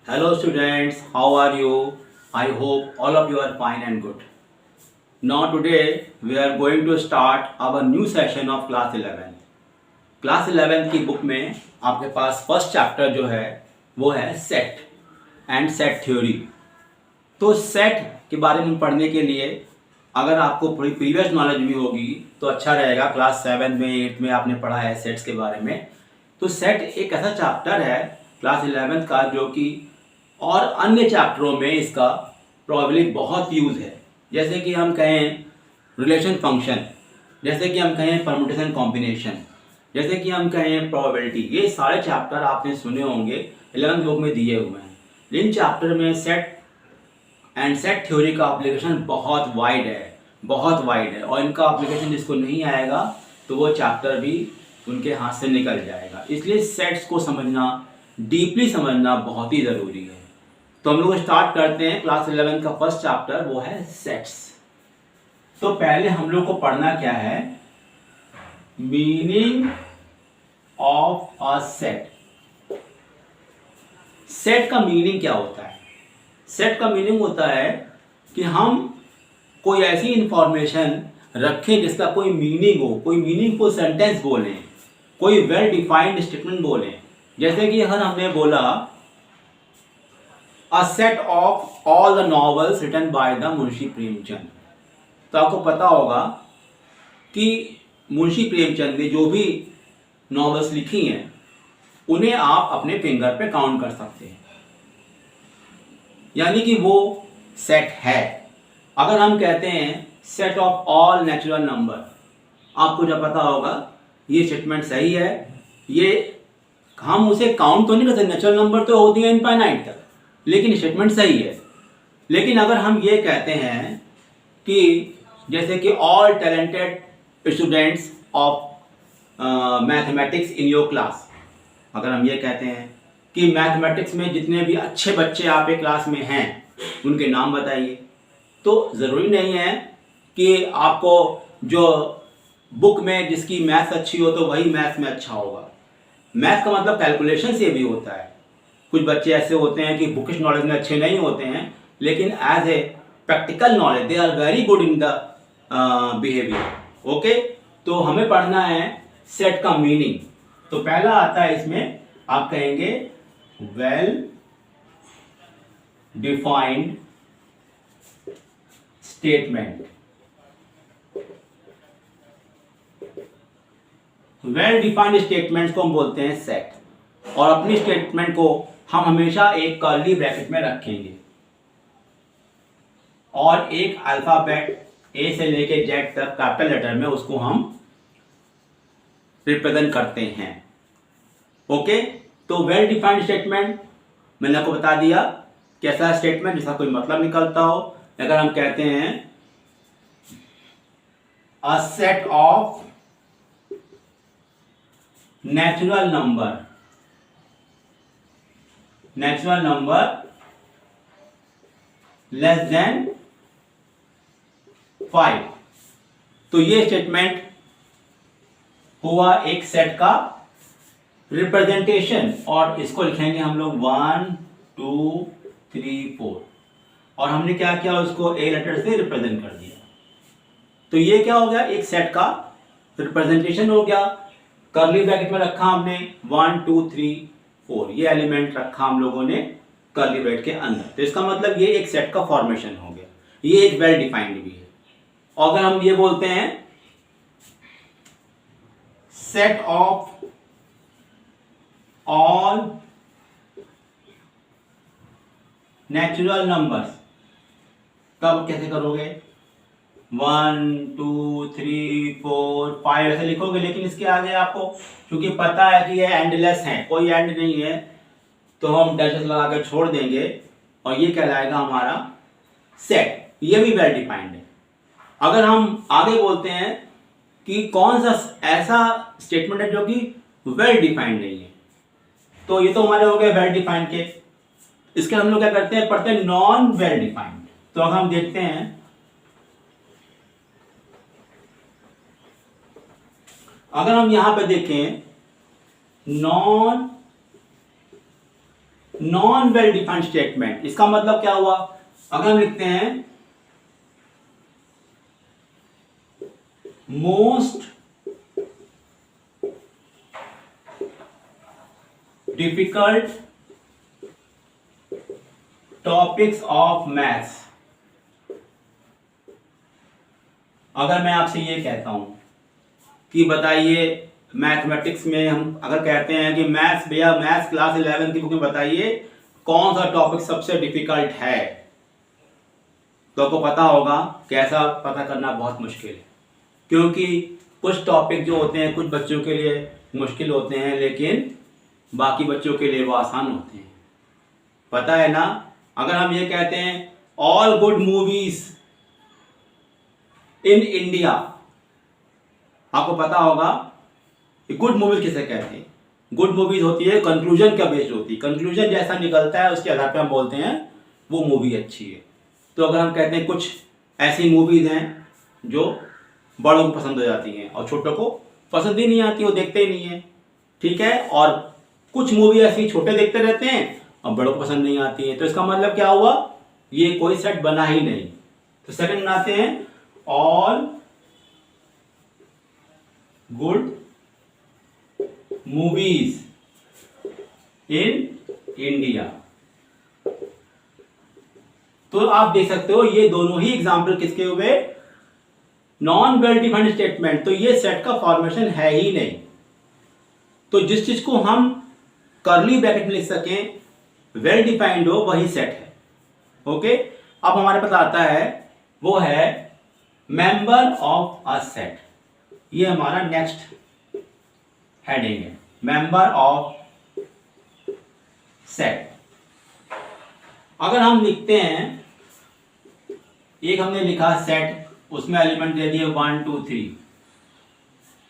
Hello students, how are you? I hope all of you are fine and good. Now today we are going to start our new session of class 11th. Class 11th की book में आपके पास first chapter जो है वो है set and set theory. तो set के बारे में पढ़ने के लिए अगर आपको थोड़ी प्रीवियस नॉलेज भी होगी तो अच्छा रहेगा। क्लास 7 में 8 में आपने पढ़ा है सेट्स के बारे में। तो सेट एक ऐसा चैप्टर है क्लास 11th का जो कि और अन्य चैप्टरों में इसका प्रॉब्ली बहुत यूज़ है। जैसे कि हम कहें रिलेशन फंक्शन, जैसे कि हम कहें परम्यूटेशन कॉम्बिनेशन, जैसे कि हम कहें प्रोबेबिलिटी, ये सारे चैप्टर आपने सुने होंगे 11th बुक में दिए हुए हैं। इन चैप्टर में सेट एंड सेट थ्योरी का एप्लीकेशन बहुत वाइड है और इनका एप्लीकेशन जिसको नहीं आएगा तो वो चैप्टर भी उनके हाथ से निकल जाएगा। इसलिए सेट्स को समझना, डीपली समझना बहुत ही ज़रूरी है। तो हम लोग स्टार्ट करते हैं। क्लास 11 का फर्स्ट चैप्टर वो है सेट्स। तो पहले हम लोग को पढ़ना क्या है, meaning of a set. Set का मीनिंग क्या होता है? सेट का मीनिंग होता है कि हम कोई ऐसी इंफॉर्मेशन रखें जिसका कोई मीनिंग हो, कोई मीनिंगफुल सेंटेंस बोलें, कोई वेल डिफाइंड स्टेटमेंट बोलें। जैसे कि अगर हमने बोला a set of all the novels written by the Munshi Premchand, तो आपको पता होगा कि मुंशी प्रेमचंद ने जो भी नॉवेल्स लिखी हैं उन्हें आप अपने फिंगर पे काउंट कर सकते हैं, यानी कि वो सेट है। अगर हम कहते हैं set of all natural number, आपको जब पता होगा ये स्टेटमेंट सही है, ये हम उसे काउंट तो नहीं करते, नेचुरल नंबर तो होती है इनफाइनाइट तक, लेकिन स्टेटमेंट सही है। लेकिन अगर हम ये कहते हैं कि जैसे कि all talented students of mathematics in your class, अगर हम ये कहते हैं कि मैथमेटिक्स में जितने भी अच्छे बच्चे आपके क्लास में हैं उनके नाम बताइए, तो ज़रूरी नहीं है कि आपको जो बुक में जिसकी मैथ्स अच्छी हो तो वही मैथ्स में अच्छा होगा। मैथ का मतलब कैलकुलेशन से भी होता है। कुछ बच्चे ऐसे होते हैं कि बुकिश नॉलेज में अच्छे नहीं होते हैं, लेकिन as a practical knowledge they are very good in the behaviour. Okay, तो हमें पढ़ना है सेट का मीनिंग। तो पहला आता है इसमें, आप कहेंगे well defined statement. Well defined statements को हम बोलते हैं सेट, और अपनी स्टेटमेंट को हम हमेशा एक कर्ली ब्रैकेट में रखेंगे और एक अल्फाबेट ए से लेके जेड तक कैपिटल लेटर में उसको हम रिप्रेजेंट करते हैं। ओके, तो वेल डिफाइंड स्टेटमेंट मैंने आपको बता दिया कैसा स्टेटमेंट जिसका कोई मतलब निकलता हो। अगर हम कहते हैं अ set of natural number less than 5, तो ये स्टेटमेंट हुआ एक सेट का रिप्रेजेंटेशन, और इसको लिखेंगे हम लोग 1 2 3 4, और हमने क्या किया, उसको ए लेटर से रिप्रेजेंट कर दिया। तो ये क्या हो गया, एक सेट का रिप्रेजेंटेशन हो गया। कर्ली ब्रैकेट में रखा हमने 1 2 3 4, ये एलिमेंट रखा हम लोगों ने कर्ली ब्रैकेट के अंदर, तो इसका मतलब ये एक सेट का फॉर्मेशन हो गया। ये एक वेल डिफाइंड भी है। अगर हम ये बोलते हैं set of all natural numbers, तब कैसे करोगे, 1 2 3 4 5 ऐसे लिखोगे, लेकिन इसके आगे आपको क्योंकि पता है कि ये एंडलेस है, कोई एंड नहीं है, तो हम डैशेस लगा के छोड़ देंगे और ये कहलाएगा हमारा सेट। ये भी वेल डिफाइंड है। अगर हम आगे बोलते हैं कि कौन सा ऐसा स्टेटमेंट है जो कि वेल डिफाइंड नहीं है, तो ये तो हमारे हो गए वेल डिफाइंड के। इसके हम लोग क्या करते हैं, पढ़ते हैं नॉन वेल डिफाइंड। तो अगर हम देखते हैं, अगर हम यहां पे देखें non non well defined statement, इसका मतलब क्या हुआ? अगर हम लिखते हैं most difficult topics of maths, अगर मैं आपसे ये कहता हूं कि बताइए मैथमेटिक्स में, हम अगर कहते हैं कि मैथ्स भैया मैथ्स क्लास 11 की बुक में बताइए कौन सा टॉपिक सबसे डिफिकल्ट है, तो आपको पता होगा कैसा पता करना बहुत मुश्किल है, क्योंकि कुछ टॉपिक जो होते हैं कुछ बच्चों के लिए मुश्किल होते हैं, लेकिन बाकी बच्चों के लिए वो आसान होते हैं। पता है ना? अगर हम ये कहते हैं all good movies in India, आपको पता होगा कि गुड मूवीज किसे कहते हैं? गुड मूवीज होती है कंक्लूजन का बेस्ड होती है, कंक्लूजन जैसा निकलता है उसके आधार पर हम बोलते हैं वो मूवी अच्छी है। तो अगर हम कहते हैं कुछ ऐसी मूवीज हैं जो बड़ों को पसंद हो जाती हैं और छोटों को पसंद ही नहीं आती, वो देखते ही नहीं है, ठीक है, और कुछ मूवी ऐसी छोटे देखते रहते हैं और बड़ों को पसंद नहीं आती है, तो इसका मतलब क्या हुआ? ये कोई सेट बना ही नहीं। तो सेकंड बनाते हैं all good movies in India. तो आप देख सकते हो ये दोनों ही एग्जाम्पल किसके हुए? Non well defined statement. तो ये सेट का फॉर्मेशन है ही नहीं। तो जिस चीज को हम कर्ली ब्रैकेट में लिख सकें, वेल डिफाइंड हो, वही सेट है। ओके, अब हमारे पास आता है वो है मेंबर ऑफ अ सेट। ये हमारा नेक्स्ट हेडिंग है, मेंबर ऑफ सेट। अगर हम लिखते हैं, एक हमने लिखा सेट, उसमें एलिमेंट दे दिए 1 2 3,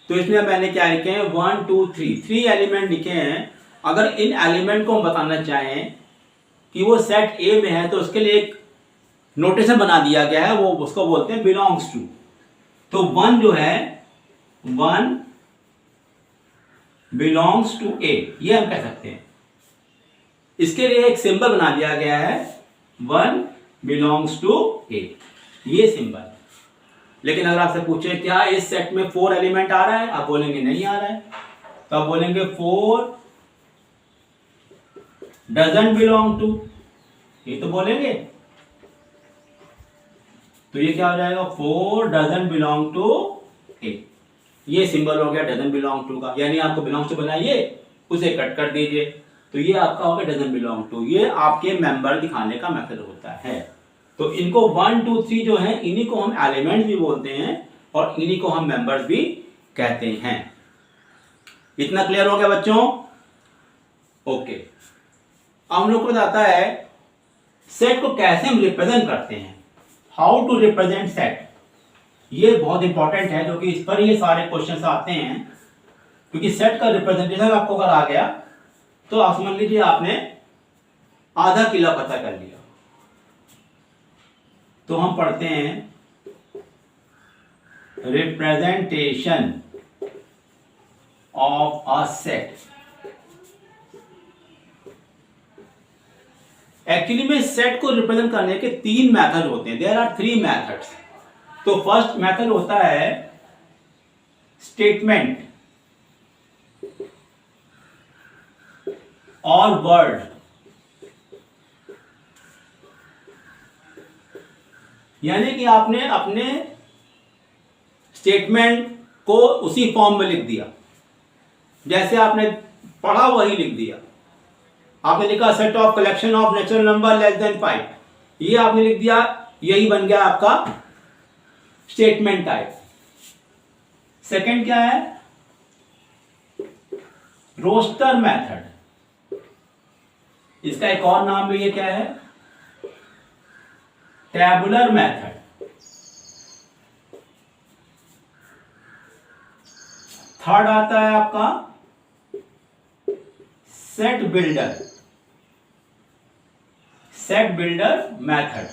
तो इसमें मैंने क्या लिखे हैं 1 2 3, 3 एलिमेंट लिखे हैं। अगर इन एलिमेंट को हम बताना चाहें कि वो सेट ए में है, तो उसके लिए एक नोटेशन बना दिया गया है, वो उसको बोलते हैं बिलोंग्स टू। तो 1 जो है 1 बिलोंग्स टू ए, ये हम कह सकते हैं। इसके लिए एक सिंबल बना दिया गया है 1 बिलोंग्स टू ए, ये सिंबल। लेकिन अगर आपसे पूछे क्या इस सेट में 4 एलिमेंट आ रहा है, आप बोलेंगे नहीं आ रहा है, तो आप बोलेंगे 4 डजंट बिलोंग टू, ये तो बोलेंगे। तो ये क्या हो जाएगा 4 डजंट बिलोंग टू ए, ये सिंबल हो गया डजंट बिलोंग टू का। यानी आपको बिलोंग्स टू बनाइए, उसे कट कर दीजिए, तो ये आपका हो गया डजंट बिलोंग टू। ये आपके मेंबर दिखाने का मेथड होता है। तो इनको 1 2 3 जो है, इन्हीं को हम एलिमेंट भी बोलते हैं और इन्हीं को हम मेंबर्स भी कहते हैं। इतना क्लियर हो गया बच्चों? ओके, अब हम लोग को बताता है सेट को कैसे हम रिप्रेजेंट करते हैं, हाउ टू रिप्रेजेंट सेट। ये बहुत इंपॉर्टेंट है, क्योंकि इस पर ये सारे क्वेश्चंस आते हैं। क्योंकि सेट का रिप्रेजेंटेशन आपको अगर आ गया तो आप समझ लीजिए आपने आधा किला पता कर लिया। तो हम पढ़ते हैं representation of a set. Actually में सेट को रिप्रेजेंट करने के 3 मेथड होते हैं, देयर आर 3 मेथड्स। तो फर्स्ट मेथड होता है स्टेटमेंट और वर्ड। यानी कि आपने अपने स्टेटमेंट को उसी फॉर्म में लिख दिया, जैसे आपने पढ़ा वही लिख दिया। आपने लिखा set of collection of natural number less than 5, ये आपने लिख दिया, यही बन गया आपका स्टेटमेंट टाइप। सेकंड क्या है? Roster method. इसका एक और नाम भी ये क्या है? Tabular method. थर्ड आता है आपका set builder, set builder method,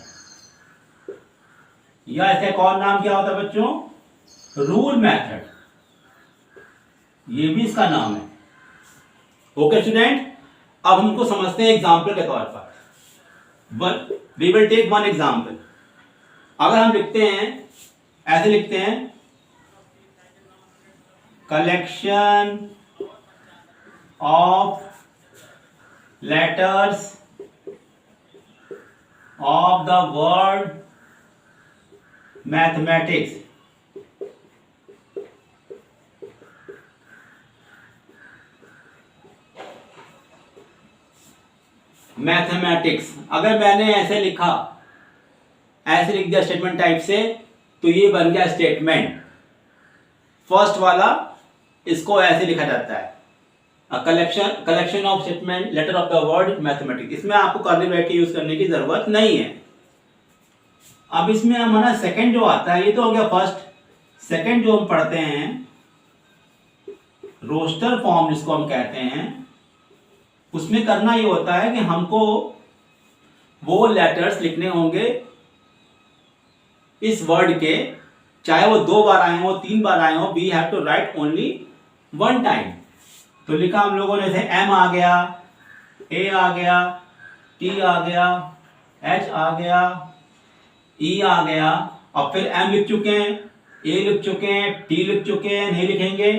या इसका एक और नाम क्या होता है बच्चों? रूल मेथड, ये भी इसका नाम है। ओके स्टूडेंट, अब हमको समझते हैं एग्जाम्पल के तौर पर। We will take one example. अगर हम लिखते हैं, ऐसे लिखते हैं, collection of letters of the word mathematics. Mathematics अगर मैंने ऐसे लिखा, ऐसे लिख दिया स्टेटमेंट टाइप से, तो ये बन गया स्टेटमेंट। फर्स्ट वाला इसको ऐसे लिखा जाता है, collection of statement letter of the word mathematics. इसमें आपको कर्ली ब्रैकेट यूज करने की जरूरत नहीं है। अब इसमें हमारा सेकंड जो आता है, ये तो हो गया फर्स्ट। सेकंड जो हम पढ़ते हैं, रोस्टर फॉर्म जिसको हम कहते हैं, उसमें करना ये होता है कि हमको वो लेटर्स लिखने होंगे इस वर्ड के, चाहे वो 2 बार आए हो, 3 बार आए हो, we have to write only 1 time. तो लिखा हम लोगों ने, जैसे एम आ गया, ए आ गया, टी आ गया, एच आ गया, ई आ गया, और फिर एम लिख चुके हैं, ए लिख चुके हैं, टी लिख चुके हैं, नहीं लिखेंगे,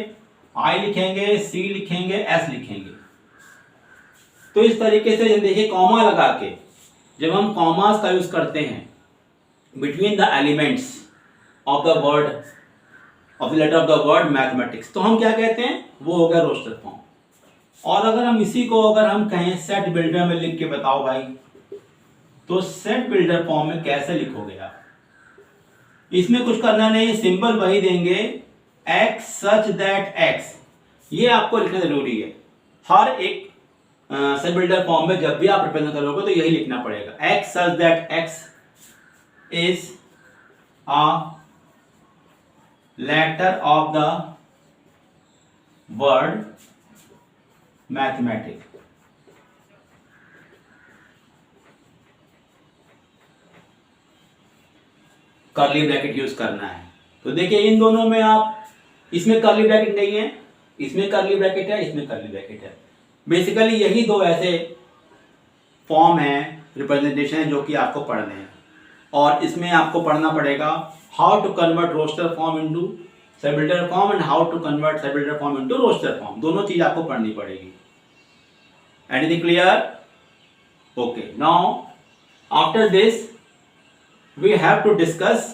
आई लिखेंगे, सी लिखेंगे, एस लिखेंगे। तो इस तरीके से देखिए, कॉमा लगा के जब हम कॉमास का यूज करते हैं between the elements of the word, of the letter of the word mathematics, तो हम क्या कहते हैं, वो हो गया रोस्टर फॉर्म। और अगर हम इसी को अगर हम कहें सेट बिल्डर में लिख के बताओ भाई, तो सेट बिल्डर फॉर्म में कैसे लिखोगे आप? इसमें कुछ करना नहीं, सिंबल वही देंगे, x सच दैट x, ये आपको लिखना जरूरी है। हर एक सेट बिल्डर फॉर्म में जब भी आप रिप्रेजेंट करोगे तो यही लिखना पड़ेगा, x such that x is a letter of the word mathematics. Curly bracket use करना है। तो देखिए इन दोनों में आप, इसमें कर्ली ब्रैकेट नहीं है, इसमें कर्ली ब्रैकेट है, इसमें कर्ली ब्रैकेट है। बेसिकली यही दो ऐसे फॉर्म है, रिप्रेजेंटेशन है, जो कि आपको पढ़ने हैं। और इसमें आपको पढ़ना पड़ेगा how to convert roster form into set builder form and how to convert set builder form into roster form. दोनों चीज आपको पढ़नी पड़ेगी। Anything clear? Okay, now after this we have to discuss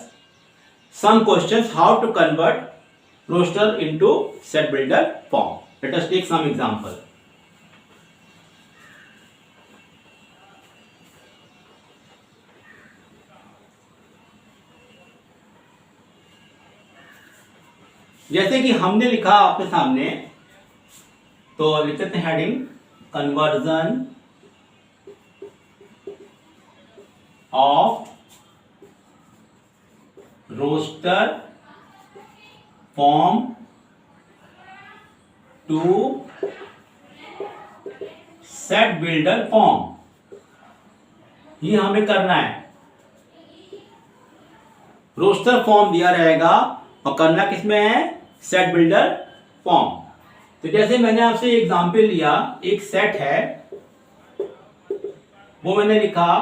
some questions how to convert roster into set builder form. Let us take some example. जैसे कि हमने लिखा आपके सामने, तो लिखते हैं heading conversion of roster form to set builder form. ये हमें करना है। रोस्टर फॉर्म दिया रहेगा और करना किसमें है, सेट बिल्डर फॉर्म। तो जैसे मैंने आपसे एग्जांपल लिया, एक सेट है, वो मैंने लिखा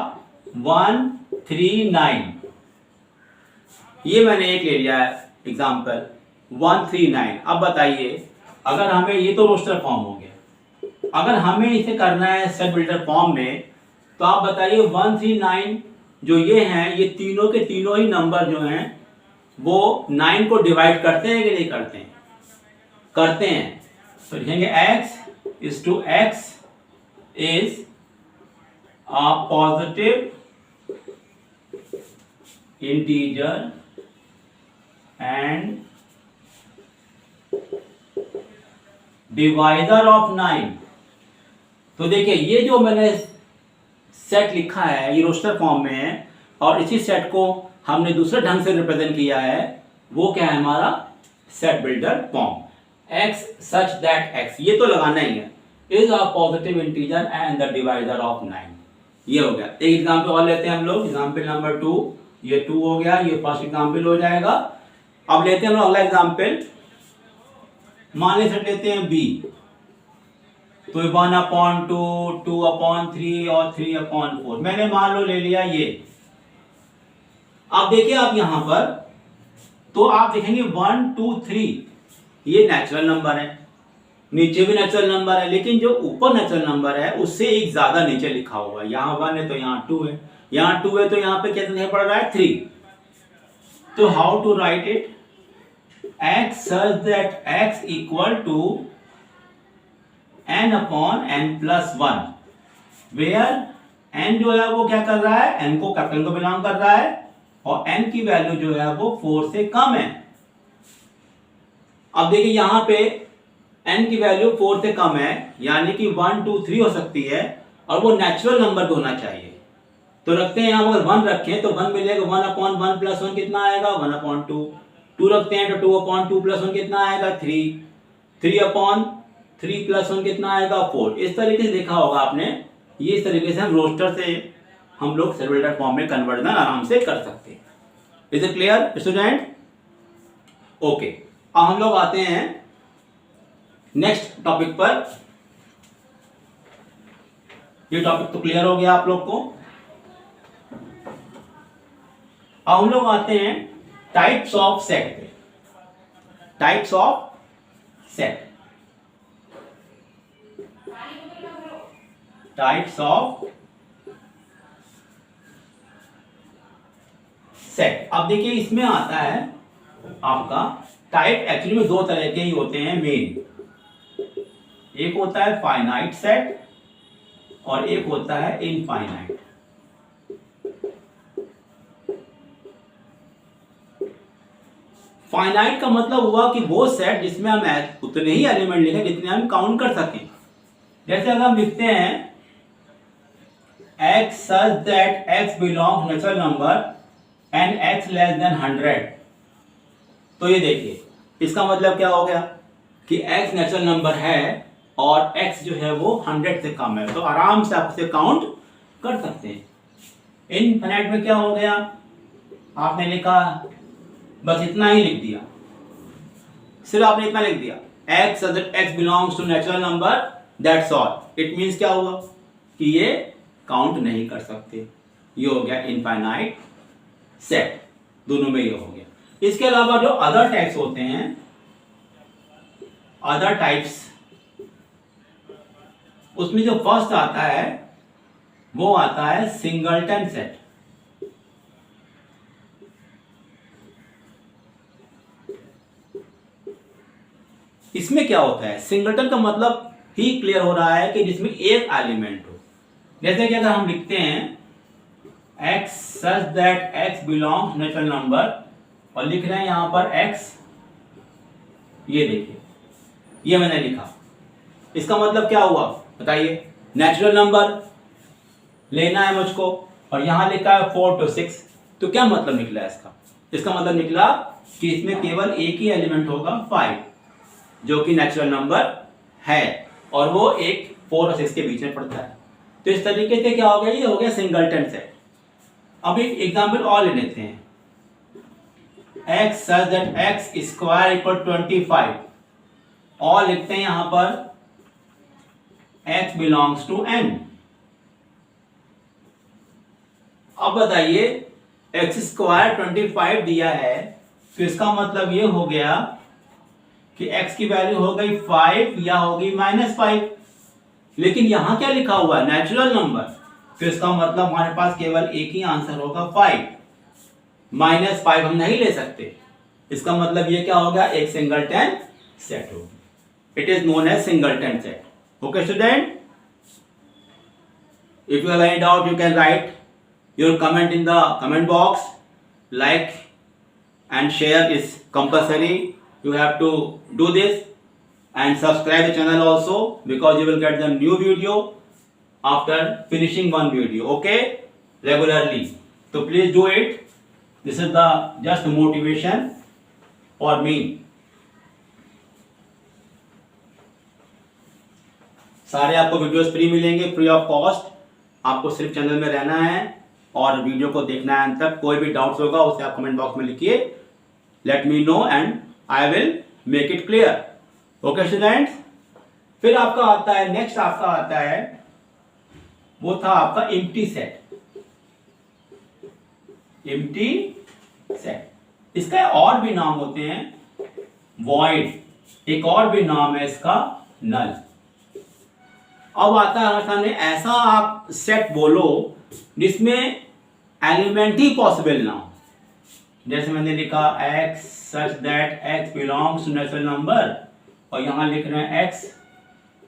1 3 9, ये मैंने एक ले लिया है एग्जाम्पल 1 3 9। अब बताइए, अगर हमें, ये तो रोस्टर फॉर्म हो गया, अगर हमें इसे करना है सेट बिल्डर फॉर्म में, तो आप बताइए 1 3 9 जो ये हैं, ये तीनों के तीनों ही नंबर जो हैं वो 9 को डिवाइड करते हैं कि नहीं करते हैं? करते हैं। तो लिखेंगे x is to x is a positive integer and divisor of 9। तो देखिए ये जो मैंने सेट लिखा है, ये रोस्टर फॉर्म में है, और इसी सेट को हमने दूसरे ढंग से रिप्रेजेंट किया है, वो क्या है हमारा set builder form. x such that x, ये तो लगाना ही है, is a positive integer and the divisor of 9। ये हो गया। एक एग्जांपल और लेते हैं हम लोग, एग्जांपल नंबर 2, ये 2 हो गया, ये फर्स्ट एग्जांपल हो जाएगा। अब लेते हैं हम लोग अगला एग्जांपल, मान लेते हैं b। तो 1/2, 2/3 और 3/4 मैंने मान लो ले लिया ये। अब देखिए आप यहां पर तो आप देखेंगे 1 2 3 ये नेचुरल नंबर है, नीचे भी नेचुरल नंबर है, लेकिन जो ऊपर नेचुरल नंबर है उससे एक ज्यादा नीचे लिखा हुआ है। यहाँ 1 है तो यहाँ 2 है, यहाँ 2 है तो यहाँ पे कितना पड़ रहा है 3। तो how to write it, x such that x equal to n/n+1 where n जो है वो क्या कर रहा है, n को कैपिटल को बिलोंग कर रहा है और n की वैल्यू जो है वो 4 से कम है। अब देखिए यहां पे n की वैल्यू 4 से कम है, यानी कि 1 2 3 हो सकती है और वो नेचुरल नंबर भी होना चाहिए। तो रखते हैं यहां अगर 1 रखें तो 1 मिलेगा, 1/1+1 कितना आएगा 1/2। 2 रखते हैं तो 2/2+1 कितना आएगा 3। 3/3+1 कितना आएगा 4। इस तरीके से देखा होगा आपने, ये इस तरीके से हम रोस्टर से हम लोग सेल्युलर फॉर्म में कन्वर्जन आराम से कर सकते हैं। Is it clear student? Okay, अब हम लोग आते हैं नेक्स्ट टॉपिक पर। ये टॉपिक तो क्लियर हो गया आप लोग को। अब हम लोग आते हैं टाइप्स ऑफ सेट पे। Types of set, types of set. अब देखिए इसमें आता है आपका टाइप एक्चुअली में दो तरह के ही होते हैं मेन। एक होता है फाइनाइट सेट और एक होता है इनफाइनाइट। फाइनाइट का मतलब हुआ कि वो सेट जिसमें हम उतने ही एलिमेंट लिखें जितने हम काउंट कर सकें। जैसे अगर हम लिखते हैं x such that x belongs natural number and x less than 100, तो ये देखिए इसका मतलब क्या हो गया कि x नेचुरल नंबर है और x जो है वो 100 से कम है, तो आराम से आप उसे काउंट कर सकते हैं। इनफाइनाइट में क्या हो गया, आपने लिखा बस इतना ही लिख दिया, सिर्फ आपने इतना लिख दिया x such that x belongs to natural number, that's all। It means क्या हुआ कि ये काउंट नहीं कर सकते। ये हो गया इनफाइनाइट सेट, दोनों में ये हो गया। इसके अलावा जो अदर टाइप्स होते हैं, अदर टाइप्स, उसमें जो फर्स्ट आता है वो आता है सिंगलटन सेट। इसमें क्या होता है, सिंगलटन का मतलब ही क्लियर हो रहा है कि जिसमें एक एलिमेंट हो। जैसे कि अगर हम लिखते हैं x such that x belongs natural number और लिख रहे हैं यहां पर x, ये देखिए ये मैंने लिखा, इसका मतलब क्या हुआ बताइए, नेचुरल नंबर लेना है मुझको और यहां लिखा है 4 to 6, तो क्या मतलब निकला इसका, इसका मतलब निकला कि इसमें केवल एक ही एलिमेंट होगा 5 जो कि नेचुरल नंबर है और वो एक 4 और 6 के बीच में पड़ता है। तो इस तरीके से क्या हो गया, ये हो गया सिंगलटन सेट। अब एक एग्जांपल और ले लेते हैं, x such that x square equal 25 और लिखते हैं यहां पर x belongs to n। अब बताइए x स्क्वायर 25 दिया है तो इसका मतलब ये हो गया कि x की वैल्यू हो गई 5 या होगी -5, लेकिन यहां क्या लिखा हुआ है नेचुरल नंबर, तो इसका मतलब हमारे पास केवल एक ही आंसर होगा 5। -5 हम नहीं ले सकते, इसका मतलब ये क्या होगा, एक सिंगलटन सेट होगा। It is known as singleton set. Okay student, if you have any doubt you can write your comment in the comment box. Like and share is compulsory, you have to do this and subscribe the channel also because you will get the new video after finishing one video, okay, regularly. So please do it. This is the just motivation for me. सारे आपको videos free मिलेंगे, free of cost. आपको सिर्फ channel में रहना है और video को देखना है अंत तक। कोई भी डाउट्स होगा उसे आप कमेंट बॉक्स में लिखिए, let me know and I will make it clear. Okay students, फिर आपका आता है नेक्स्ट, आपका आता है वो था आपका एम्प्टी सेट। एम्प्टी सेट इसका और भी नाम होते हैं वॉइड, एक और भी नाम है इसका नल। अब आता है हमारे सामने ऐसा आप सेट बोलो जिसमें एलिमेंट ही पॉसिबल ना हो। जैसे मैंने लिखा x such that x belongs to natural number, और यहां लिख रहे हैं x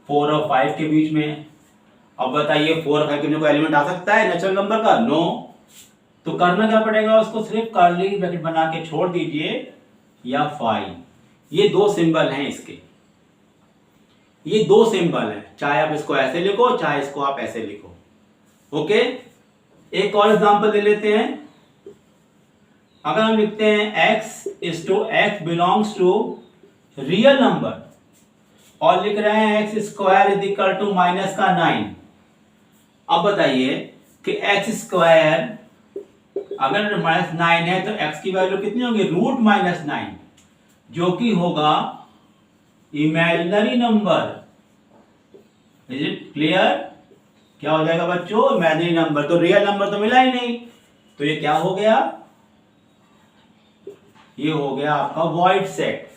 4 और 5 के बीच में। अब बताइए 4 और 5 के बीच में कोई एलिमेंट आ सकता है नेचुरल नंबर का? नो। तो करना क्या पड़ेगा, उसको सिर्फ कर्ली ब्रैकेट बना के छोड़ दीजिए या 5। ये दो सिंबल हैं इसके, ये दो सिंबल हैं, चाहे आप इसको ऐसे लिखो चाहे इसको आप ऐसे लिखो। ओके, एक और एग्जांपल ले लेते हैं। अगर हम लिखते हैं x belongs to real number और लिख रहे हैं x square is equal to minus का 9। अब बताइए कि x स्क्वायर अगर -9 है तो x की वैल्यू कितनी होगी? √-9, जो कि होगा imaginary number. Is it clear? क्या हो जाएगा बच्चों? Imaginary number. तो रियल नंबर तो मिला ही नहीं, तो ये क्या हो गया? ये हो गया आपका वॉइड सेट,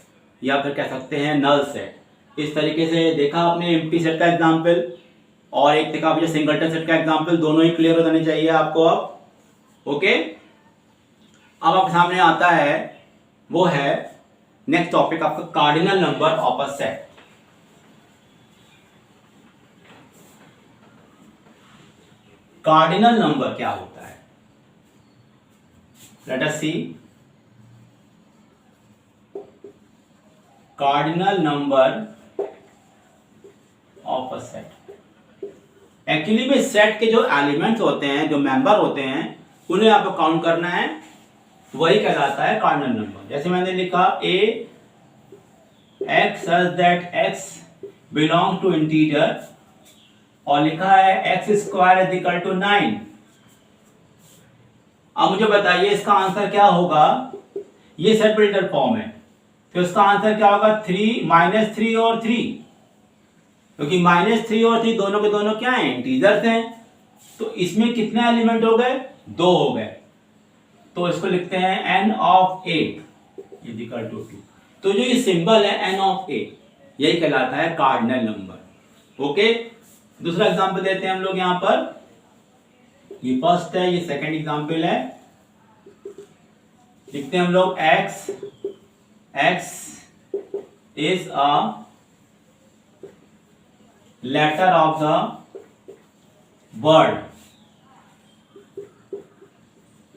या फिर कह सकते हैं नल सेट। इस तरीके से देखा आपने एम्प्टी सेट का एग्जांपल, और एक देखा आपने सिंगलटन सेट का एग्जांपल। दोनों ही क्लियर हो जाने चाहिए आपको अब। ओके, अब आपके सामने आता है वो है नेक्स्ट टॉपिक आपका cardinal number of a set. Cardinal number क्या होता है? Let us see. Cardinal number of a set, actually में सेट के जो एलिमेंट्स होते हैं, जो मेंबर होते हैं, उन्हें आपको काउंट करना है, वही कहलाता है कार्डिनल नंबर। जैसे मैंने लिखा a x such that x belongs to integer, और लिखा है x square is equal to 9। अब मुझे बताइए इसका आंसर क्या होगा? ये सेट बिल्डर फॉर्म है, तो इसका आंसर क्या होगा? -3 और 3, क्योंकि -3 और 3 दोनों के दोनों क्या हैं? इंटीजर्स हैं। तो इसमें कितने एलिमेंट हो गए? 2 हो गए। तो इसको लिखते हैं n of a is equal to 2। तो जो ये सिंबल है n ऑफ a, यही कहलाता है कार्डिनल नंबर। ओके, दूसरा एग्जांपल देते हैं हम लोग यहां पर। ये फर्स्ट है, ये सेकंड एग्जांपल है। लिखते हैं हम लोग x is a letter of the word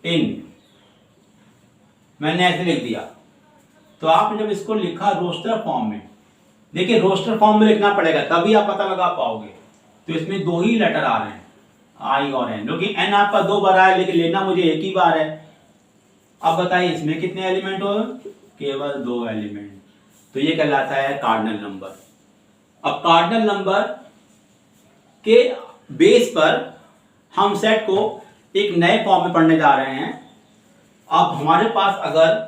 in। मैंने ऐसे लिख दिया। तो आपने जब इसको लिखा रोस्टर फॉर्म में, देखिए रोस्टर फॉर्म में लिखना पड़ेगा तभी आप पता लगा पाओगे। तो इसमें 2 ही लेटर आ रहे हैं, आई और एन, क्योंकि एन आपका 2 बार आया लेकिन लेना मुझे एक ही बार है। अब बताइए इसमें कितने एलिमेंट हो? केवल 2 एलिमेंट। तो ये कहलाता है कार्डिनल नंबर। अब कार्डिनल नंबर के बेस पर हम सेट को एक नए फॉर्म में पढ़ने जा रहे हैं। अब हमारे पास अगर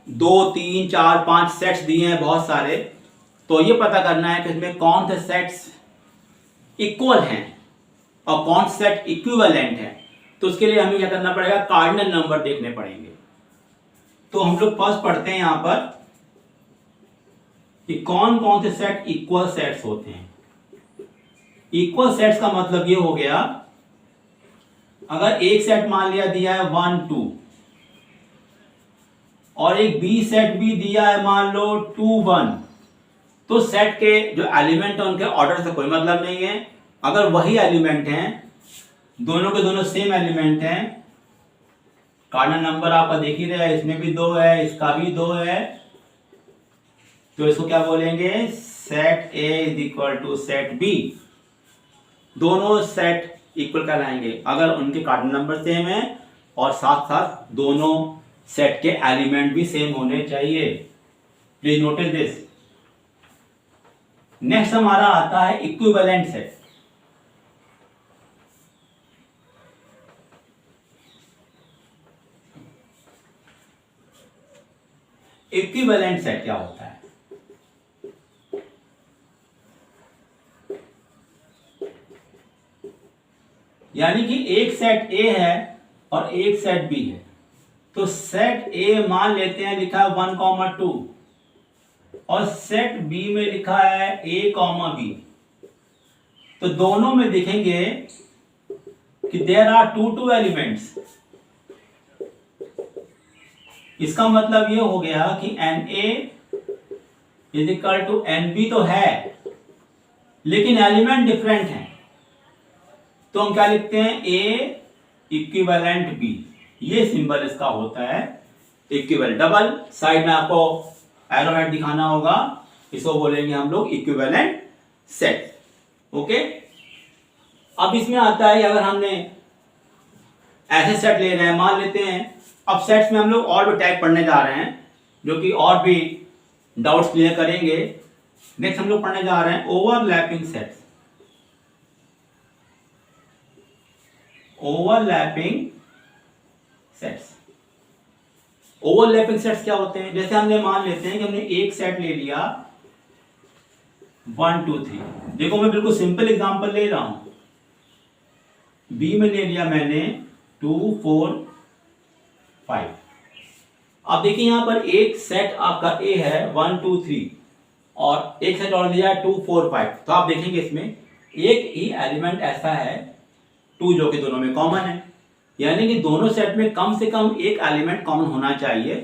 2, 3, 4, 5 सेट्स दिए हैं बहुत सारे, तो ये पता करना है कि इसमें कौन से सेट्स इक्वल हैं और कौन से सेट इक्विवेलेंट हैं। तो उसके लिए हमें क्या करना पड़ेगा? कार्डिनल नंबर देखने पड़ेंगे। तो हम लोग फर्स्ट पढ़ते हैं यहां पर कि कौन कौन से सेट इक्वल सेट्स होते हैं। इक्वल सेट्स का मतलब ये हो गया, अगर एक सेट मान लिया दिया है 1, 2 और एक बी सेट भी दिया है मान लो 2, 1, तो सेट के जो एलिमेंट है उनके ऑर्डर से कोई मतलब नहीं है। अगर वही एलिमेंट हैं, दोनों के दोनों सेम एलिमेंट हैं, कार्डिनल नंबर आपका देख ही रहे हैं, इसमें भी 2 है, इसका भी 2 है, तो इसको क्या बोलेंगे? Set A is equal to set B। दोनों सेट इक्वल कहलाएंगे अगर उनके कार्डिनल नंबर सेम है और साथ साथ दोनों सेट के एलिमेंट भी सेम होने चाहिए। Please notice this. नेक्स्ट हमारा आता है इक्विवेलेंट सेट। इक्विवेलेंट सेट क्या होता है? यानी कि एक सेट ए है और एक सेट बी है। तो सेट ए मान लेते हैं लिखा है 1,2 और सेट बी में लिखा है a,b। तो दोनों में देखेंगे कि देयर आर टू एलिमेंट्स। इसका मतलब ये हो गया कि NA is equal to NB तो है, लेकिन एलिमेंट डिफरेंट हैं। तो हम क्या लिखते हैं, A इक्विवेलेंट B। ये सिंबल इसका होता है इक्विवेलेंट। डबल साइड में आपको एरो हेड दिखाना होगा, इसको बोलेंगे हम लोग इक्विवेलेंट सेट। ओके, अब इसमें आता है अगर हमने ऐसे सेट ले रहे हैं, मान लेते हैं। अब सेट्स में हम लोग और भी टाइप पढ़ने जा रहे हैं, जो कि और भी डाउट्स क्लियर करेंगे। नेक्स्ट हम लोग पढ़ने जा रहे हैं overlapping sets. Overlapping sets, overlapping sets क्या होते हैं? जैसे हमने मान लेते हैं कि हमने एक सेट ले लिया 1 2 3। देखो मैं बिल्कुल सिंपल एग्जांपल ले रहा हूं। बी में ले लिया मैंने 2 4 5। अब देखिए यहां पर एक सेट आपका ए है 1 2 3 और एक सेट और लिया 2 4 5। तो आप देखेंगे इसमें एक ही एलिमेंट ऐसा है 2 जो कि दोनों में कॉमन है, यानी कि दोनों सेट में कम से कम एक एलिमेंट कॉमन होना चाहिए।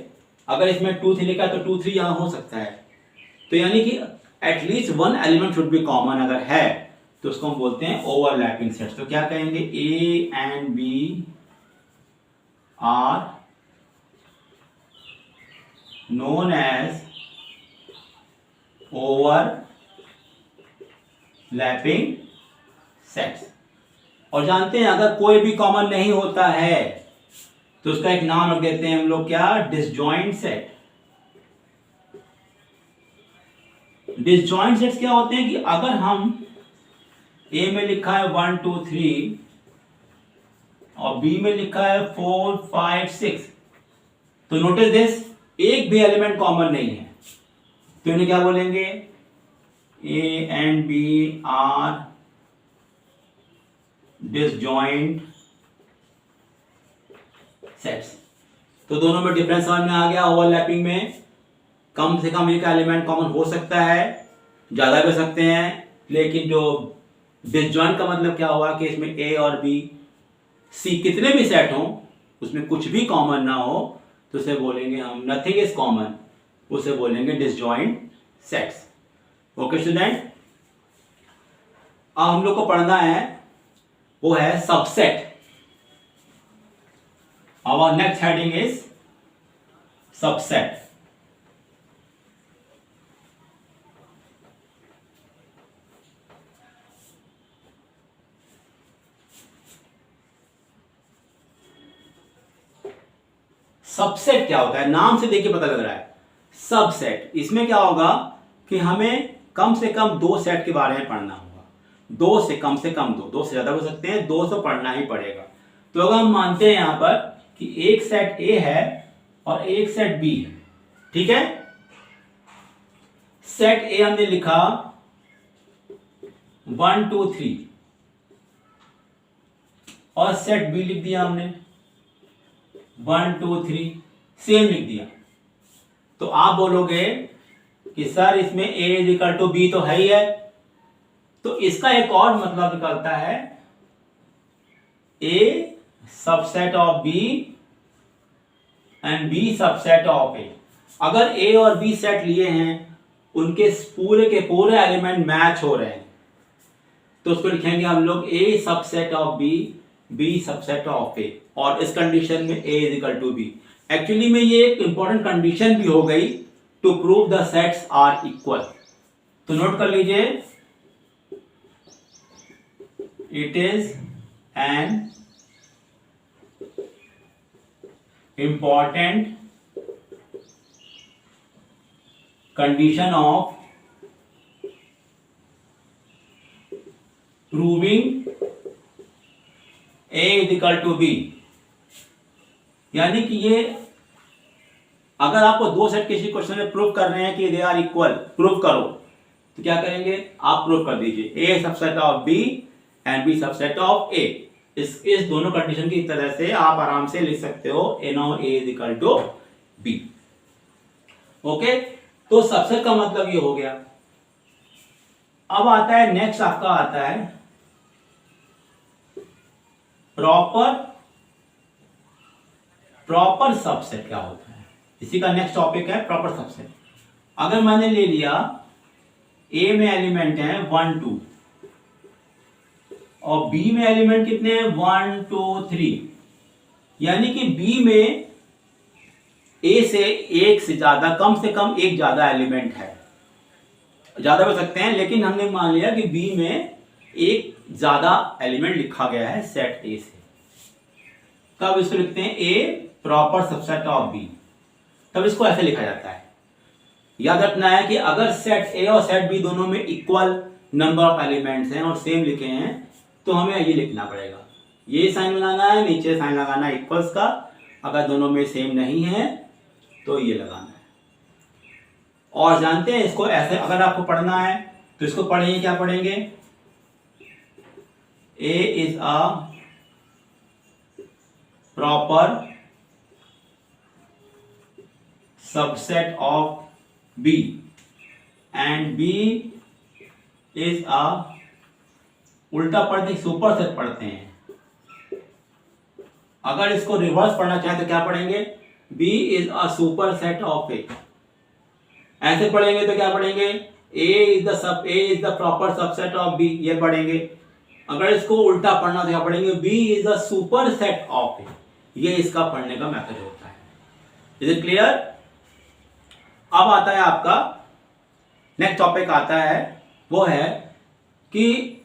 अगर इसमें 2 3 लिखा है तो 2 3 यहां हो सकता है। तो यानी कि at least one element should be common. अगर है तो उसको हम बोलते हैं ओवरलैपिंग सेट्स। तो क्या कहेंगे, A and B are known as overlapping sets. और जानते हैं अगर कोई भी कॉमन नहीं होता है तो उसका एक नाम रख देते हैं हम लोग, क्या, डिसजॉइंट सेट। डिसजॉइंट सेट्स क्या होते हैं कि अगर हम ए में लिखा है 1 2 3 और बी में लिखा है 4 5 6, तो नोटिस दिस, एक भी एलिमेंट कॉमन नहीं है। तो इन्हें क्या बोलेंगे, A and B are disjoint sets. तो दोनों में डिफरेंस समझ में आ गया। ओवरलैपिंग में कम से कम एक एलिमेंट कॉमन हो सकता है, ज्यादा भी हो सकते हैं। लेकिन जो डिसजॉइंट का मतलब क्या हुआ कि इसमें ए और बी सी कितने भी सेट हों, उसमें कुछ भी कॉमन ना हो, तो उसे बोलेंगे हम नथिंग इज कॉमन, उसे बोलेंगे डिसजॉइंट सेट्स। ओके स्टूडेंट, अब हम लोग को पढ़ना है वो है subset. Our next heading is subset. Subset क्या होता है, नाम से देखिए पता लग रहा है सबसेट। इसमें क्या होगा कि हमें कम से कम दो सेट के बारे में पढ़ना होगा। दो से कम से कम दो से ज्यादा हो सकते हैं, दो तो पढ़ना ही पड़ेगा। तो अगर हम मानते हैं यहां पर कि एक सेट ए है और एक सेट बी है, ठीक है। सेट ए हमने लिखा 1 2 3 और सेट बी लिख दिया हमने 1 2 3, सेम लिख दिया। तो आप बोलोगे कि सर इसमें a is equal to b तो है ही है, तो इसका एक और मतलब निकलता है a subset of b and b subset of a। अगर a और b सेट लिए हैं, उनके पूरे के पूरे एलिमेंट मैच हो रहे हैं, तो उसको लिखेंगे हम लोग a subset of b, b subset of a। और इस कंडीशन में a is equal to b। Actually में ये एक इंपॉर्टेंट कंडीशन भी हो गई to prove the sets are equal. तो नोट कर लीजिए, it is an important condition of proving a is equal to b। यानी कि ये अगर आपको दो सेट किसी क्वेश्चन में प्रूव कर रहे हैं कि दे आर इक्वल, प्रूव करो, तो क्या करेंगे, आप प्रूव कर दीजिए a subset of b and b subset of a। इस दोनों कंडीशन की तरह से आप आराम से लिख सकते हो n of a is equal to b। Okay, तो सबसेट का मतलब ये हो गया। अब आता है नेक्स्ट, आपका आता है प्रॉपर सबसेट। क्या होता है, इसी का नेक्स्ट टॉपिक है प्रॉपर सबसेट। अगर मैंने ले लिया A में एलिमेंट है 1 2 और B में एलिमेंट कितने हैं 1 2 3, यानी कि B में A से एक से ज्यादा, कम से कम एक ज्यादा एलिमेंट है। ज्यादा हो सकते हैं, लेकिन हमने मान लिया कि B में एक ज्यादा एलिमेंट लिखा गया है सेट A से। तब इसको लिखते हैं A proper subset of B। तब इसको ऐसे लिखा जाता है। याद रखना है कि अगर सेट A और सेट B दोनों में इक्वल नंबर ऑफ एलिमेंट्स हैं और सेम लिखे हैं तो हमें ये लिखना पड़ेगा, ये साइन लगाना है, नीचे साइन लगाना है इक्वल्स का। अगर दोनों में सेम नहीं है तो ये लगाना है। और जानते हैं इसको ऐसे अगर आपको पढ़ना है तो इसको पढ़ेंगे, क्या पढ़ेंगे, A is a proper subset of B and B is a, उल्टा पढ़ते सुपर सेट पढ़ते हैं। अगर इसको रिवर्स पढ़ना चाहें तो क्या पढ़ेंगे, B is a super set of A। ऐसे पढ़ेंगे तो क्या पढ़ेंगे, A is the proper subset of B, ये पढ़ेंगे। अगर इसको उल्टा पढ़ना तो क्या पढ़ेंगे, B is a super set of A। ये इसका पढ़ने का मेथड होता है। Is it clear? अब आता है आपका नेक्स्ट टॉपिक आता है, वो है कि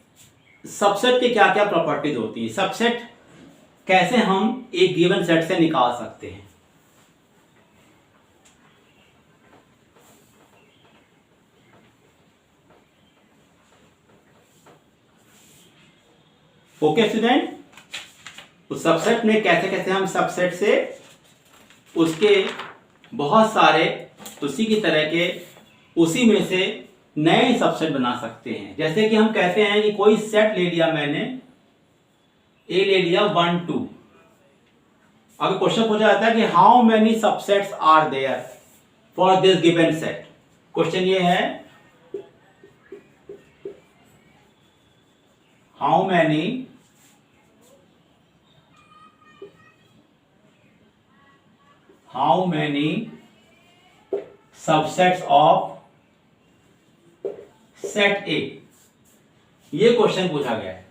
सबसेट की क्या क्या प्रॉपर्टीज होती है, सबसेट कैसे हम एक गिवन सेट से निकाल सकते हैं। ओके स्टूडेंट, उस सबसेट में कैसे कैसे हम सबसेट से उसके बहुत सारे उसी की तरह के उसी में से नए सबसेट बना सकते हैं। जैसे कि हम कहते हैं कि कोई सेट ले लिया मैंने, ए ले लिया 1 2। अगर क्वेश्चन पूछा जाता है कि how many subsets are there for this given set, question ये है how many subsets of set A, ये क्वेश्चन पूछा गया है।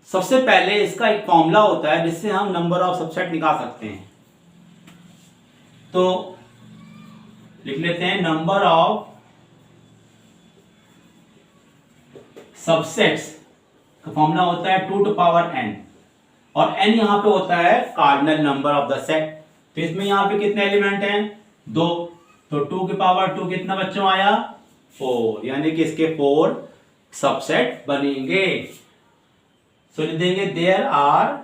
सबसे पहले इसका एक फॉर्मूला होता है जिससे हम नंबर ऑफ सबसेट निकाल सकते हैं। तो लिख लेते हैं नंबर ऑफ सबसेट्स का फॉर्मूला होता है 2 to power n, और n यहां पे होता है cardinal number of the set. तो इसमें यहां पे कितने एलिमेंट हैं, 2, तो 2 की पावर 2 कितना बच्चों आया, 4, यानी कि इसके 4 सबसेट बनेंगे। सो लिख देंगे देयर आर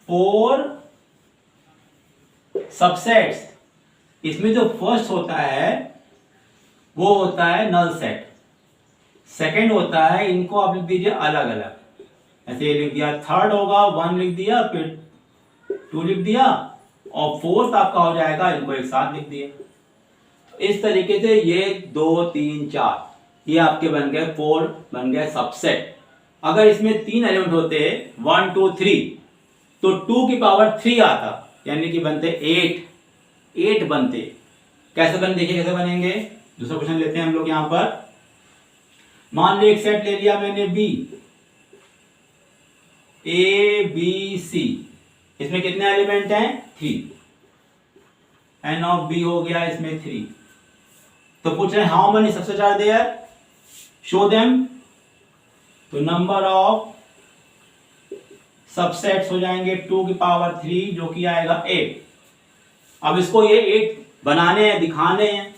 4 सबसेट्स। इसमें जो फर्स्ट होता है वो होता है नल सेट, सेकंड होता है, इनको आप लिख दीजिए अलग अलग, ऐसे लिख दिया। थर्ड होगा 1 लिख दिया, फिर 2 लिख दिया, और फोर्थ आपका हो जाएगा, इनको एक साथ लिख दिया। तो इस तरीके से ये 2 3 4 ये आपके बन गए 4 बन गए सबसेट। अगर इसमें 3 एलिमेंट होते 1 2 3 तो 2 की पावर 3 आता, यानी कि बनते 8 बनते। कैसे बन, देखिए कैसे बनेंगे। दूसरा क्वेश्चन लेते हैं हम लोग। यहां पर मान लो एक सेट ले लिया मैंने B, A B C, इसमें कितने एलिमेंट हैं 3, n ऑफ B हो गया इसमें 3। तो पूछ रहे हैं how many subset are there, show them. तो नंबर ऑफ सबसेट्स हो जाएंगे 2 की पावर 3 जो कि आएगा 8। अब इसको ये 8 बनाने हैं, दिखाने हैं,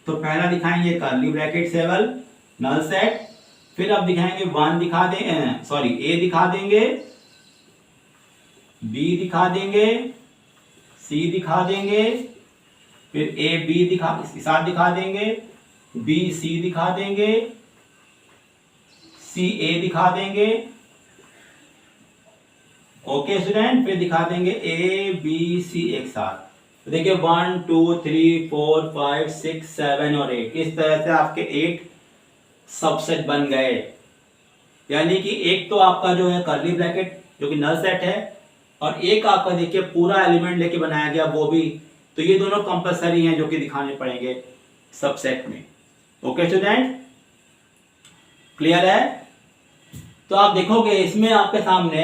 तो पहला दिखाएंगे कर्ली ब्रैकेट से नल सेट, फिर अब दिखाएंगे 1 दिखा देंगे, सॉरी A दिखा देंगे, B दिखा देंगे, C दिखा देंगे, फिर A B इसके साथ दिखा देंगे, B C दिखा देंगे, सी ए दिखा देंगे, ओके स्टूडेंट, फिर दिखा देंगे ए बी सी एक साथ। तो देखिए 1 2 3 4 5 6 7 और 8, इस तरह से आपके 8 सबसेट बन गए। यानी कि एक तो आपका जो है कर्ली ब्रैकेट जो कि नल सेट है, और एक आपका देखिए पूरा एलिमेंट लेके बनाया गया वो भी। तो ये दोनों कंपलसरी हैं जो कि दिखाने पड़ेंगे सबसेट में। ओके स्टूडेंट, क्लियर है? तो आप देखोगे इसमें आपके सामने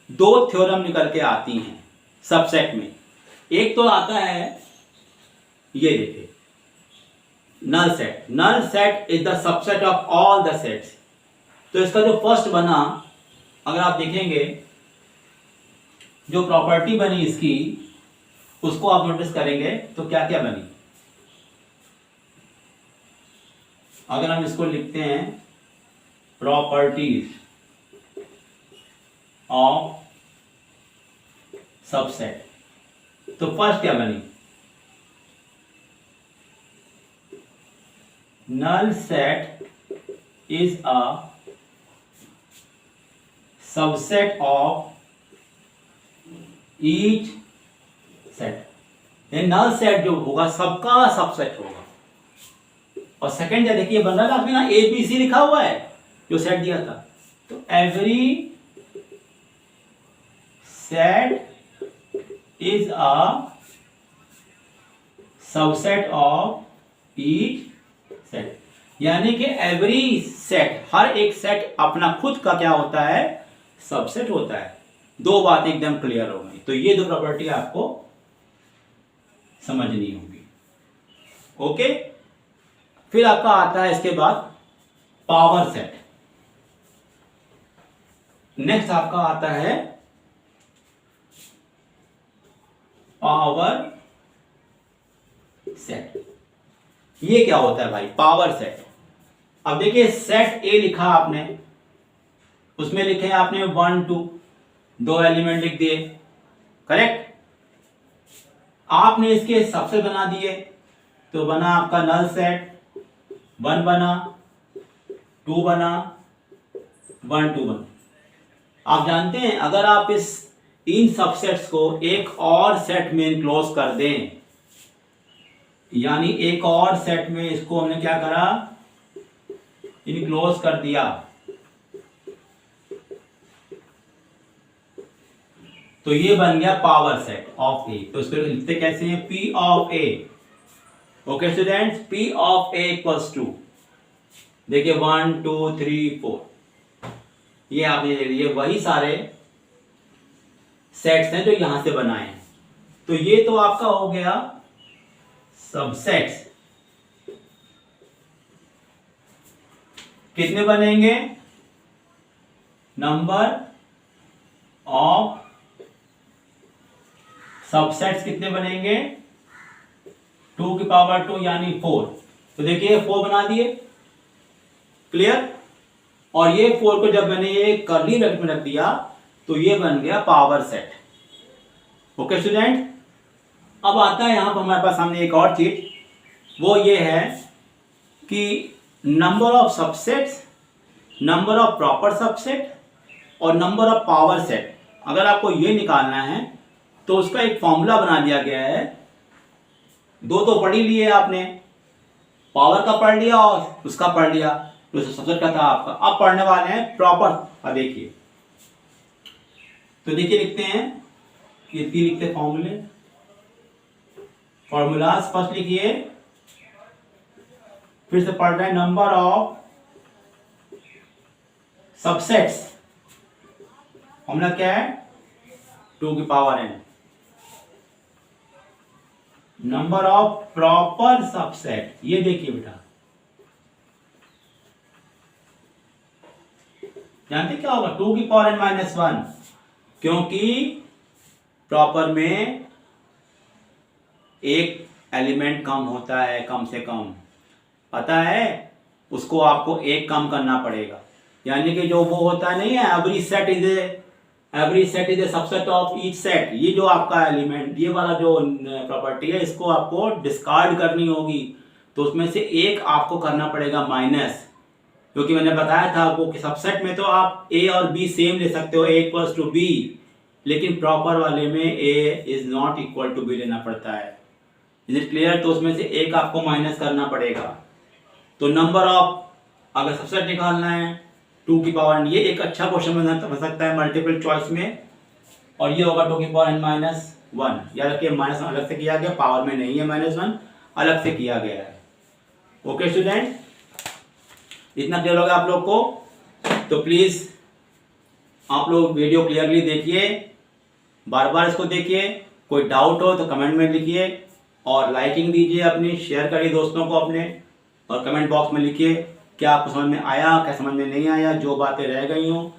दो थ्योरम निकल के आती हैं सबसेट में। एक तो आता है, ये देखिए, null set. Null set is the subset of all the sets. तो इसका जो फर्स्ट बना, अगर आप देखेंगे जो प्रॉपर्टी बनी इसकी, उसको आप नोटिस करेंगे तो क्या क्या बनी। अगर हम इसको लिखते हैं प्रॉपर्टीज ऑफ सबसेट, तो फर्स्ट क्या बनी, null set is a subset of each set। ये null set जो होगा सबका सबसेट होगा। और सेकंड क्या देखिए बन रहा है आपके ना ए बी सी लिखा हुआ है जो सेट दिया था। तो every set is a subset of each set. यानी कि एवरी सेट, हर एक सेट अपना खुद का क्या होता है, सबसेट होता है। दो बात एकदम क्लियर हो गई। तो ये दो प्रॉपर्टी आपको समझनी होगी। ओके, फिर आपका आता है इसके बाद पावर सेट। नेक्स्ट आपका आता है पावर सेट। ये क्या होता है भाई, पावर सेट? अब देखिए सेट ए लिखा आपने, उसमें लिखे आपने 1 2, दो एलिमेंट लिख दिए, करेक्ट। आपने इसके सबसेट बना दिए, तो बना आपका नल सेट। 1 बना, 2 बना, 1 2 बना। आप जानते हैं अगर आप इन सबसेट्स को एक और सेट में इनक्लोज कर दें, यानी एक और सेट में इसको हमने क्या करा, इनक्लोज कर दिया, तो ये बन गया पावर सेट ऑफ ए। तो इसको लिखते कैसे हैं, P of A. Okay students, P of A equals to, देखिए 1 2 3 4, ये आपने ले लिए वही सारे सेट्स हैं जो यहां से बनाए हैं। तो ये तो आपका हो गया सबसेट्स। कितने बनेंगे, नंबर ऑफ सबसेट्स कितने बनेंगे, 2 की पावर 2 यानी 4। तो देखिए 4 बना दिए, क्लियर। और ये 4 को जब मैंने ये कर्ली ब्रैकेट में रख दिया तो ये बन गया पावर सेट। ओके स्टूडेंट, अब आता है यहां पर हमारे पास सामने एक और चीज, वो ये है कि number of subsets, number of proper subset और नंबर ऑफ पावर सेट। अगर आपको ये निकालना है तो उसका एक फॉर्मूला बना दिया गया है। दो तो पढ़ ही लिए आपने, पावर का पढ़ लिया और उसका पढ़ लिया जो सबसेट का था आपका। अब पढ़ने वाले हैं प्रॉपर का। देखिए तो देखिए लिखते हैं, ये लिखते फॉर्मूले, फॉर्मूलाज फर्स्ट लिखिए, फिर से पढ़ रहे हैं नंबर ऑफ सबसेट्स, फॉर्मूला क्या है, 2 की power n। Number of proper subset, ये देखिए बेटा, जानते क्या होगा, 2 की पावर n माइनस 1, क्योंकि प्रॉपर में एक एलिमेंट कम होता है, कम से कम, पता है, उसको आपको एक कम करना पड़ेगा। यानी कि जो वो होता नहीं है, every set is a subset of each set. ये जो आपका एलिमेंट, ये वाला जो प्रॉपर्टी है, इसको आपको डिस्कार्ड करनी होगी, तो उसमें से एक आपको करना पड़ेगा माइनस। क्योंकि मैंने बताया था आपको कि सबसेट में तो आप ए और बी सेम ले सकते हो, ए इक्वल्स टू बी, लेकिन प्रॉपर वाले में a is not equal to b लेना पड़ता है। Is it clear? तो उसमें से एक आपको माइनस करना पड़ेगा। तो नंबर ऑफ, अगर सबसेट निकालना है 2 की पावर, ये एक अच्छा क्वेश्चन बन सकता है मल्टीपल चॉइस में, और ये होगा 2 की पावर n माइनस 1। याद रखिए माइनस अलग से किया गया, पावर में नहीं है -1, अलग से किया गया है। ओके स्टूडेंट, इतना क्लियर होगा आप लोग को? तो प्लीज आप लोग वीडियो क्लियरली देखिए, बार बार इसको देखिए, कोई डाउट हो तो कमेंट में लिखिए, और लाइकिंग दीजिए अपनी, शेयर करिए दोस्तों को अपने, और कमेंट बॉक्स में लिखिए क्या आपको समझ में आया, क्या समझ में नहीं आया, जो बातें रह गई हों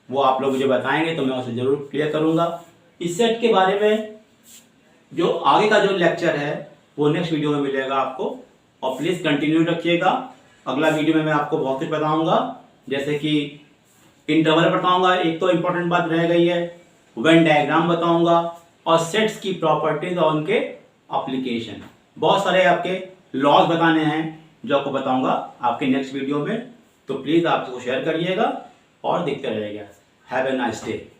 वो आप लोग मुझे बताएंगे तो मैं उसे ज़रूर क्लियर करूँगा। इस सेट के बारे में जो आगे का जो लेक्चर है वो नेक्स्ट वीडियो में मिलेगा आपको, और प्लीज़ कंटिन्यू रखिएगा। अगला वीडियो में मैं आपको बहुत कुछ बताऊँगा, जैसे कि इंटरवल बताऊँगा, एक तो इम्पोर्टेंट बात रह गई है, वेन डायग्राम बताऊँगा, और सेट्स की प्रॉपर्टीज और उनके एप्लीकेशन, बहुत सारे आपके लॉज बताने हैं जो आपको बताऊंगा आपके नेक्स्ट वीडियो में। तो प्लीज़ आप इसको शेयर करिएगा और देखते रहिएगा। Have a nice day.